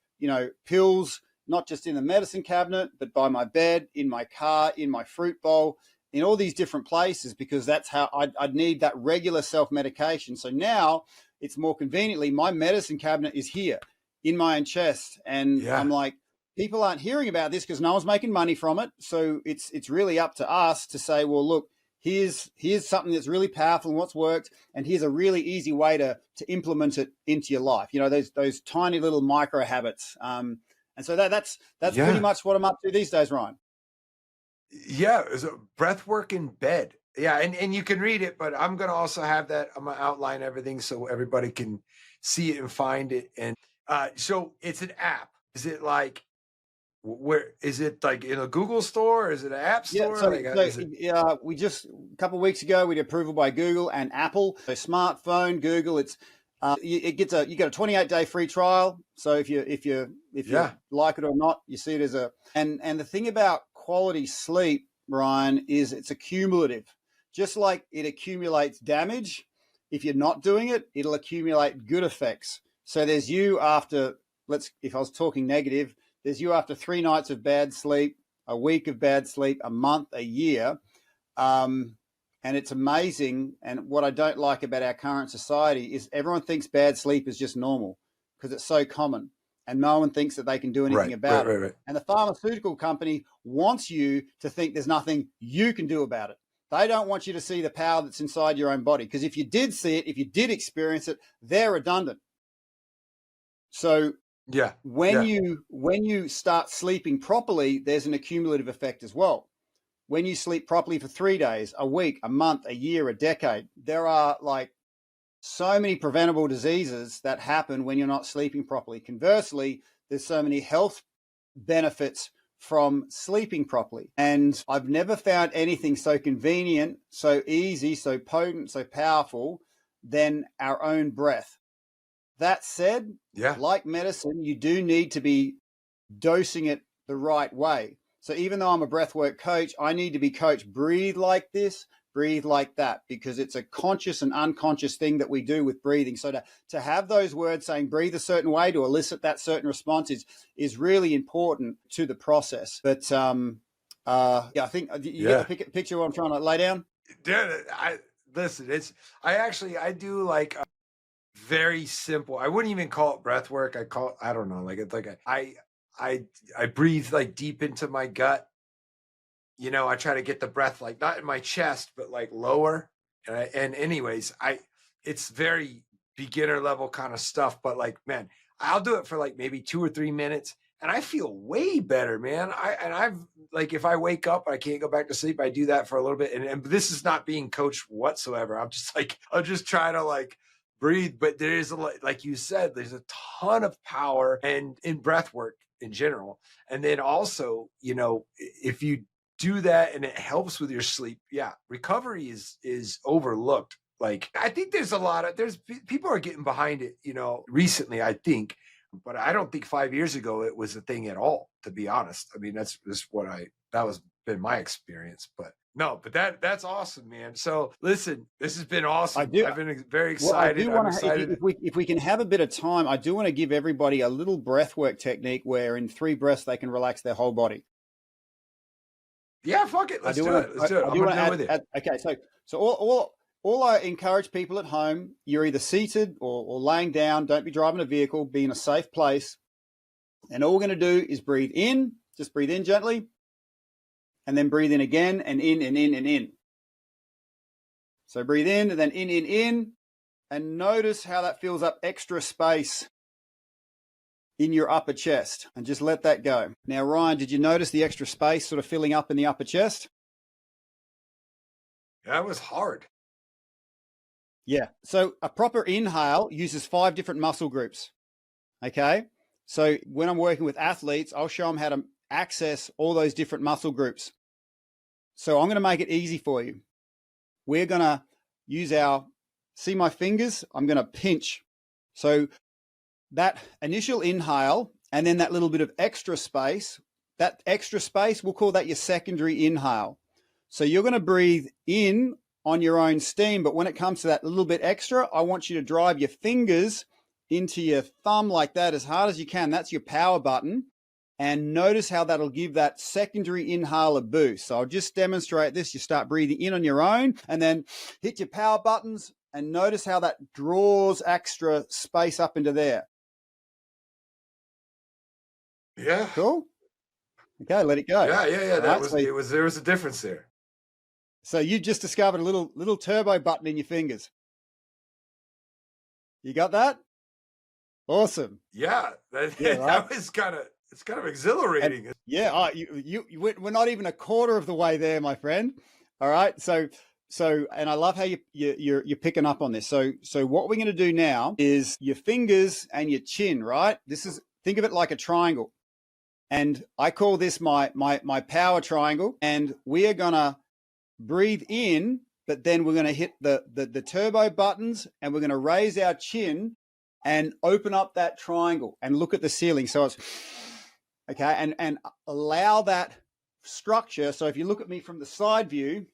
pills, not just in the medicine cabinet, but by my bed, in my car, in my fruit bowl, in all these different places, because that's how I'd need that regular self-medication. So now it's more conveniently, my medicine cabinet is here in my own chest. And I'm like, people aren't hearing about this because no one's making money from it. So it's really up to us to say, well, look, here's something that's really powerful and what's worked, and here's a really easy way to implement it into your life. Those tiny little micro habits. And so that's pretty much what I'm up to these days, Ryan. Yeah, it's a breath work in bed. Yeah, and you can read it, but I'm gonna also have that. I'm gonna outline everything so everybody can see it and find it. And so it's an app. Is it like, where is it, like in a Google store, or is it an app store? We just a couple of weeks ago we did approval by Google and Apple. So smartphone, Google, you get a 28-day free trial. So if you like it or not, you see it as and the thing about quality sleep, Ryan, is it's accumulative. Just like it accumulates damage, if you're not doing it, it'll accumulate good effects. So there's you after, if I was talking negative, there's you after 3 nights of bad sleep, a week of bad sleep, a month, a year. And it's amazing. And what I don't like about our current society is everyone thinks bad sleep is just normal because it's so common, and no one thinks that they can do anything about it. Right. And the pharmaceutical company wants you to think there's nothing you can do about it. They don't want you to see the power that's inside your own body, because if you did see it, if you did experience it, they're redundant. So when you start sleeping properly, there's an accumulative effect as well. When you sleep properly for 3 days, a week, a month, a year, a decade, there are like so many preventable diseases that happen when you're not sleeping properly. Conversely, there's so many health benefits from sleeping properly. And I've never found anything so convenient, so easy, so potent, so powerful than our own breath. That said, like medicine, you do need to be dosing it the right way. So even though I'm a breathwork coach, I need to be coached, breathe like this, breathe like that, because it's a conscious and unconscious thing that we do with breathing. So to have those words saying breathe a certain way to elicit that certain response is really important to the process. But I think you get the picture of what I'm trying to lay down? Dude, I do like very simple. I wouldn't even call it breath work. I don't know, like it's like I breathe like deep into my gut. I try to get the breath like not in my chest, but like lower. And anyways, it's very beginner level kind of stuff. But like, man, I'll do it for like maybe 2 or 3 minutes, and I feel way better, man. I've like, if I wake up and I can't go back to sleep, I do that for a little bit. And this is not being coached whatsoever. I'm just like, I'll just try to like breathe. But there is like you said, there's a ton of power and in breath work in general. And then also, if you do that and it helps with your sleep, recovery is overlooked. Like, I think there's people are getting behind it, recently, I think, but I don't think 5 years ago it was a thing at all, to be honest. I mean, that was been my experience. But no, but that's awesome, man. So listen, this has been awesome. I've been very excited. I'm excited. If we can have a bit of time, I do want to give everybody a little breathwork technique where in 3 breaths they can relax their whole body. Yeah, fuck it. Let's do it. I'm going to go with it. Okay, so all I encourage people at home, you're either seated or laying down. Don't be driving a vehicle. Be in a safe place. And all we're going to do is breathe in. Just breathe in gently. And then breathe in again, and in and in and in. So breathe in and then in. And notice how that fills up extra space in your upper chest, and just let that go. Now, Ryan, did you notice the extra space sort of filling up in the upper chest? That was hard. Yeah. So a proper inhale uses 5 different muscle groups. Okay. So when I'm working with athletes, I'll show them how to access all those different muscle groups. So I'm going to make it easy for you. We're going to use see my fingers? I'm going to pinch. So that initial inhale and then that little bit of extra space, we'll call that your secondary inhale. So you're going to breathe in on your own steam, but when it comes to that little bit extra, I want you to drive your fingers into your thumb like that as hard as you can. That's your power button. And notice how that'll give that secondary inhale a boost. So I'll just demonstrate this. You start breathing in on your own and then hit your power buttons and notice how that draws extra space up into there. Yeah. Cool. Okay, let it go. Yeah. There was a difference there. So you just discovered a little turbo button in your fingers. You got that? Awesome. Yeah, right? That was it's kind of exhilarating. We're not even a quarter of the way there, my friend. All right. So, and I love how you're picking up on this. So what we're going to do now is your fingers and your chin, right? Think of it like a triangle. And I call this my power triangle. And we are going to breathe in, but then we're going to hit the turbo buttons and we're going to raise our chin and open up that triangle and look at the ceiling. So it's okay, and allow that structure. So if you look at me from the side view,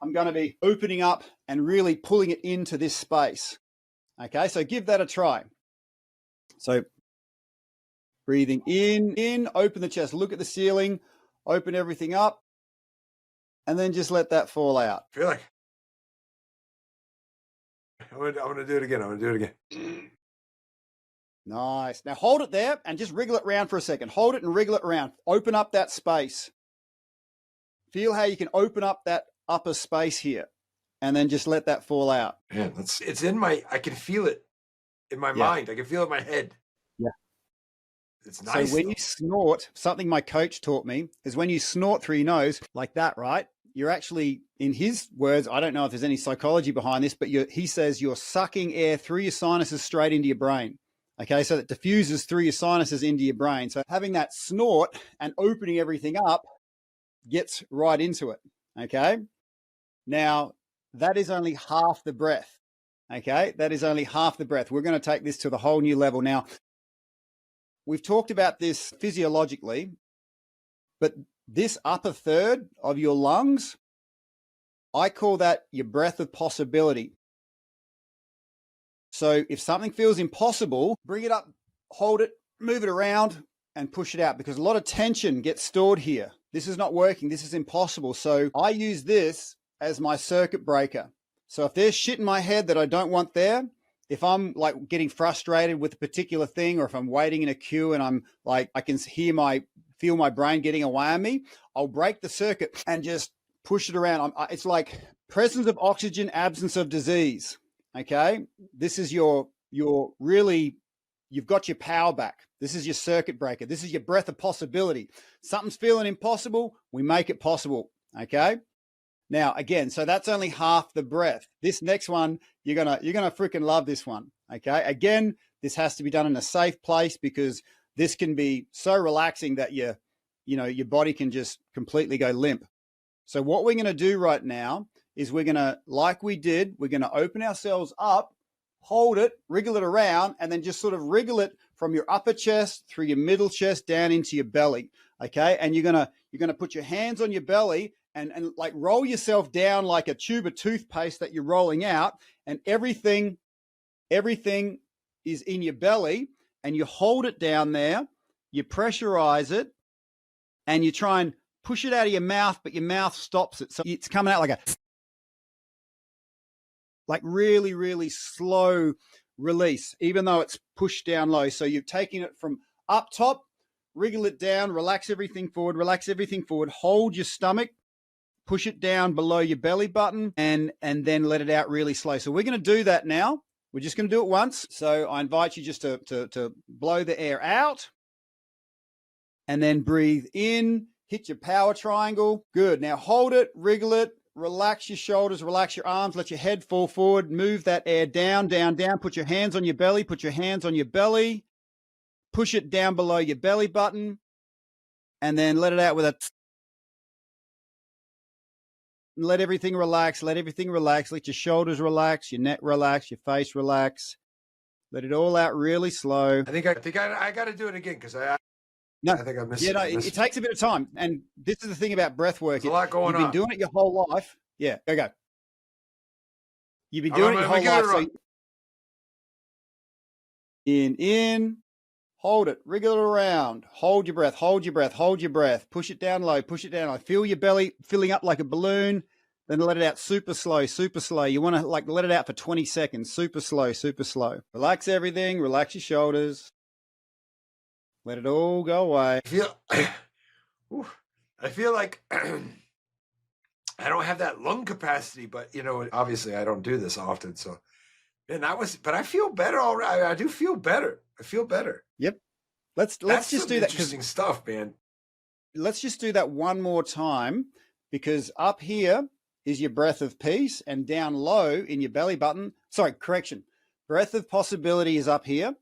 I'm going to be opening up and really pulling it into this space. Okay, so give that a try. So breathing in, open the chest, look at the ceiling, open everything up, and then just let that fall out. I feel like I'm going to do it again. Nice. Now hold it there and just wriggle it around for a second. Hold it and wriggle it around. Open up that space. Feel how you can open up that upper space here and then just let that fall out. Man, I can feel it in my mind. I can feel it in my head. Yeah. It's nice. So when you snort, something my coach taught me is when you snort through your nose like that, right? You're actually, in his words, I don't know if there's any psychology behind this, but he says you're sucking air through your sinuses straight into your brain. Okay, so that diffuses through your sinuses into your brain. So having that snort and opening everything up gets right into it. Okay, now that is only half the breath. Okay, that is only half the breath. We're going to take this to the whole new level. Now, we've talked about this physiologically, but this upper third of your lungs, I call that your breath of possibility. So if something feels impossible, bring it up, hold it, move it around and push it out because a lot of tension gets stored here. This is not working. This is impossible. So I use this as my circuit breaker. So if there's shit in my head that I don't want there, if I'm like getting frustrated with a particular thing or if I'm waiting in a queue and I'm like, I can feel my brain getting away on me, I'll break the circuit and just push it around. It's like presence of oxygen, absence of disease. Okay, this is you've got your power back. This is your circuit breaker. This is your breath of possibility. Something's feeling impossible, we make it possible. Okay. Now, again, so that's only half the breath. This next one, you're gonna freaking love this one. Okay. Again, this has to be done in a safe place because this can be so relaxing that your body can just completely go limp. So what we're going to do right now is we're going to open ourselves up, hold it, wriggle it around, and then just sort of wriggle it from your upper chest through your middle chest down into your belly. Okay. And you're going to put your hands on your belly and like roll yourself down like a tube of toothpaste that you're rolling out, and everything is in your belly, and you hold it down there, you pressurize it, and you try and push it out of your mouth, but your mouth stops it. So it's coming out like really, really slow release, even though it's pushed down low. So you're taking it from up top, wriggle it down, relax everything forward, hold your stomach, push it down below your belly button, and then let it out really slow. So we're going to do that now. We're just going to do it once. So I invite you just to blow the air out and then breathe in, hit your power triangle. Good. Now hold it, wriggle it, relax your shoulders, relax your arms, let your head fall forward, move that air down, down, down. Put your hands on your belly, push it down below your belly button, and then let it out with a let everything relax, let your shoulders relax, your neck relax, your face relax. Let it all out really slow. I think I got to do it again because I think I missed it. It takes a bit of time. And this is the thing about breath work. There's a lot going on. You've been doing it your whole life. Yeah, go. You've been doing it your whole life. So in, hold it, wriggle it around, hold your breath, push it down low, Feel your belly filling up like a balloon, then let it out super slow. You want to let it out for 20 seconds, super slow. Relax everything, relax your shoulders. Let it all go away. I feel like I don't have that lung capacity, but obviously I don't do this often. So, man, but I feel better already. I do feel better. I feel better. Yep. Let's just do that. Interesting stuff, man. Let's just do that one more time, because up here is your breath of peace, and down low in your belly button. Sorry, correction. Breath of possibility is up here.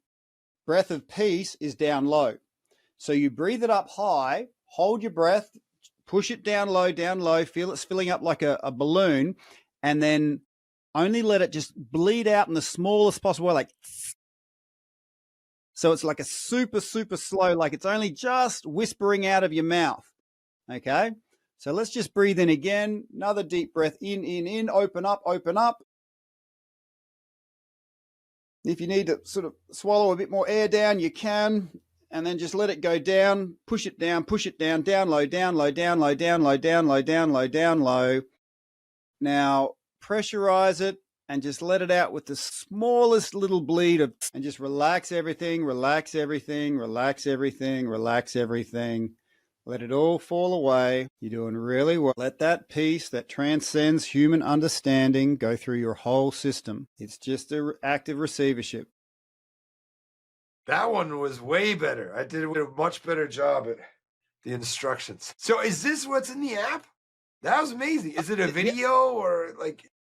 Breath of peace is down low. So you breathe it up high, hold your breath, push it down low, feel it's filling up like a balloon, and then only let it just bleed out in the smallest possible way, like. So it's like a super, super slow, like it's only just whispering out of your mouth. Okay? So let's just breathe in again. Another deep breath in, open up. If you need to sort of swallow a bit more air down, you can. And then just let it go down, push it down, down low. Now pressurize it and just let it out with the smallest little bleed and just relax everything. Let it all fall away. You're doing really well. Let that peace that transcends human understanding go through your whole system. It's just an act of receivership. That one was way better. I did a much better job at the instructions. So is this what's in the app? That was amazing. Is it a video or like?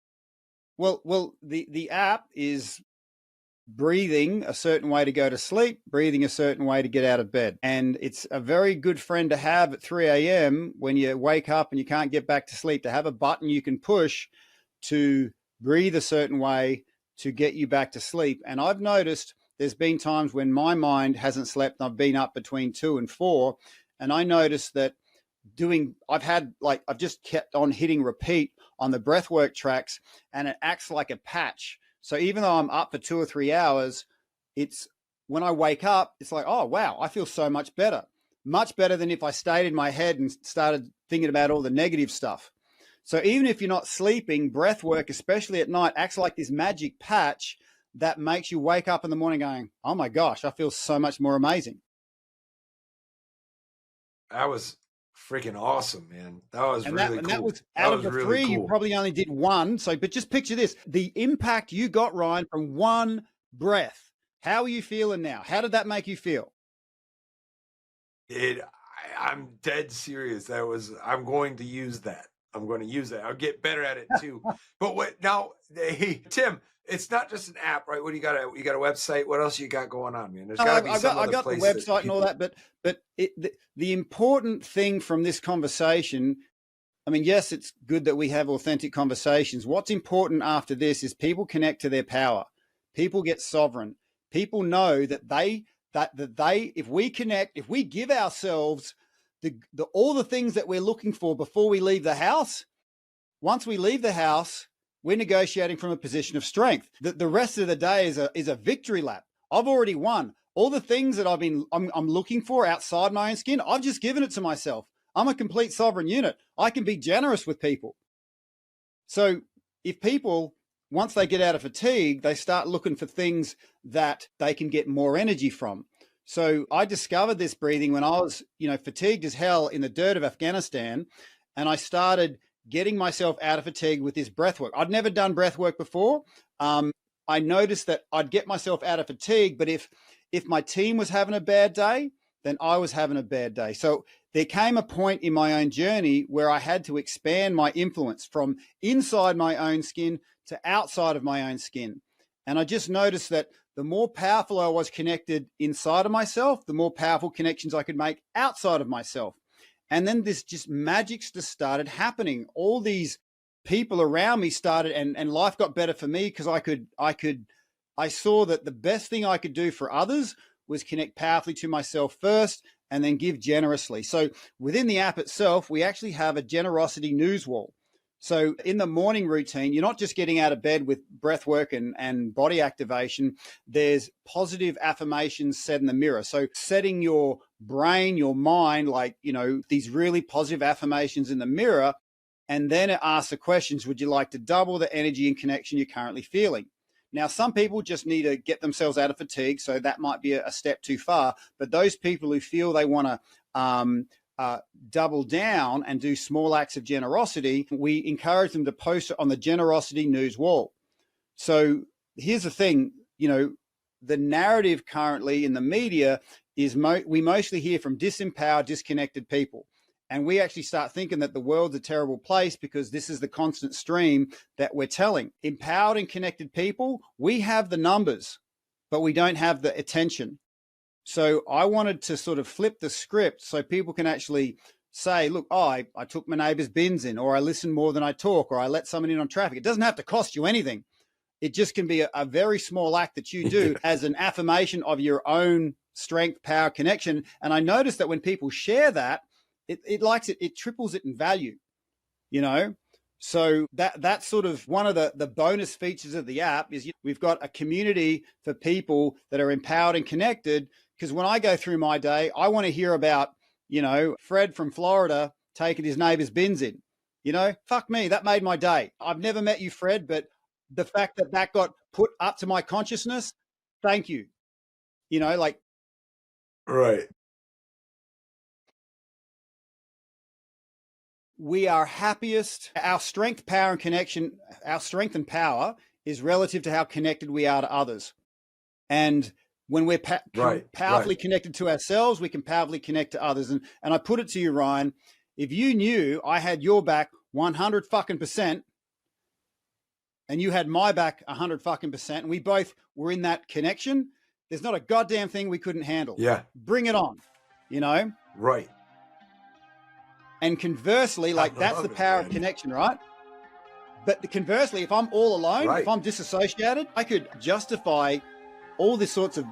Well, the app is breathing a certain way to go to sleep, breathing a certain way to get out of bed. And it's a very good friend to have at 3 a.m. when you wake up and you can't get back to sleep, to have a button you can push to breathe a certain way to get you back to sleep. And I've noticed there's been times when my mind hasn't slept and I've been up between 2 and 4. And I noticed that I've just kept on hitting repeat on the breathwork tracks, and it acts like a patch. So even though I'm up for 2 or 3 hours, it's when I wake up, it's like, oh, wow, I feel so much better than if I stayed in my head and started thinking about all the negative stuff. So even if you're not sleeping, breathwork, especially at night, acts like this magic patch that makes you wake up in the morning going, oh my gosh, I feel so much more amazing. That was freaking awesome, man. That was really cool. And that was out of the three, you probably only did one. So, but just picture this, the impact you got, Ryan, from one breath. How are you feeling now? How did that make you feel? I'm dead serious. I'm going to use that. I'll get better at it too. But hey, Tim, it's not just an app, right? What do you got? You got a website? What else you got going on, man? There's got to be some other place. I got the website and all that, but the important thing from this conversation, I mean, yes, it's good that we have authentic conversations. What's important after this is people connect to their power. People get sovereign. People know that if we connect, if we give ourselves all the things that we're looking for before we leave the house, once we leave the house, we're negotiating from a position of strength. The rest of the day is a victory lap. I've already won. All the things that I'm looking for outside my own skin, I've just given it to myself. I'm a complete sovereign unit. I can be generous with people. So if people, once they get out of fatigue, they start looking for things that they can get more energy from. So I discovered this breathing when I was, fatigued as hell in the dirt of Afghanistan, and I started getting myself out of fatigue with this breath work. I'd never done breath work before. I noticed that I'd get myself out of fatigue, but if my team was having a bad day, then I was having a bad day. So there came a point in my own journey where I had to expand my influence from inside my own skin to outside of my own skin. And I just noticed that the more powerful I was connected inside of myself, the more powerful connections I could make outside of myself. And then this just magic just started happening. All these people around me started, and life got better for me because I could I saw that the best thing I could do for others was connect powerfully to myself first and then give generously. So within the app itself, we actually have a generosity news wall. So in the morning routine, you're not just getting out of bed with breath work and body activation. There's positive affirmations said in the mirror. So setting your brain, your mind, like, these really positive affirmations in the mirror. And then it asks the questions, would you like to double the energy and connection you're currently feeling? Now, some people just need to get themselves out of fatigue. So that might be a step too far. But those people who feel they want to double down and do small acts of generosity, we encourage them to post it on the generosity news wall. So here's the thing, the narrative currently in the media is we mostly hear from disempowered, disconnected people. And we actually start thinking that the world's a terrible place because this is the constant stream that we're telling. Empowered and connected people, we have the numbers, but we don't have the attention. So I wanted to sort of flip the script so people can actually say, look, I took my neighbor's bins in, or I listen more than I talk, or I let someone in on traffic. It doesn't have to cost you anything. It just can be a very small act that you do as an affirmation of your own strength, power, connection. And I noticed that when people share that, it triples it in value, So that's sort of one of the bonus features of the app is we've got a community for people that are empowered and connected. Because when I go through my day, I want to hear about, Fred from Florida taking his neighbor's bins in. Fuck me, that made my day. I've never met you, Fred, but the fact that got put up to my consciousness, thank you. Right. We are happiest. Our strength, power, and connection, our strength and power is relative to how connected we are to others. And when we're powerfully connected to ourselves, we can powerfully connect to others. And I put it to you, Ryan, if you knew I had your back 100% and you had my back 100% and we both were in that connection, there's not a goddamn thing we couldn't handle. Yeah. Bring it on, Right. And conversely, that's the power of connection, right? But conversely, if I'm all alone, if I'm disassociated, I could justify all this sorts of,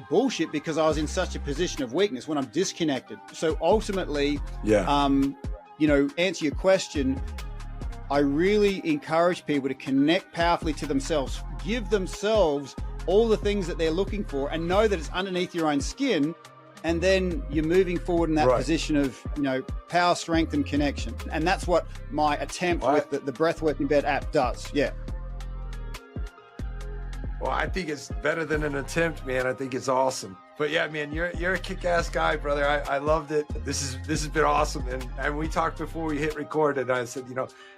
bullshit because I was in such a position of weakness when I'm disconnected. So ultimately, answer your question, I really encourage people to connect powerfully to themselves, give themselves all the things that they're looking for and know that it's underneath your own skin. And then you're moving forward in that position of, power, strength, and connection. And that's what my attempt with the Breathwork in Bed app does. Yeah. Well, I think it's better than an attempt, man. I think it's awesome. But yeah, man, you're a kick-ass guy, brother. I loved it. This has been awesome. And we talked before we hit record, and I said,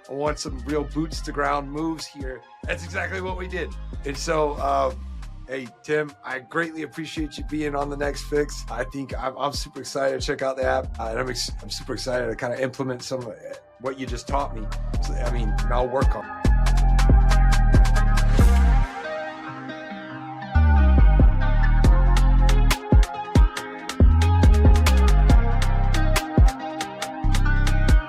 I want some real boots to ground moves here. That's exactly what we did. And so, hey, Tim, I greatly appreciate you being on the Next Fix. I think I'm super excited to check out the app. And I'm super excited to kind of implement some of what you just taught me. So, I'll work on it.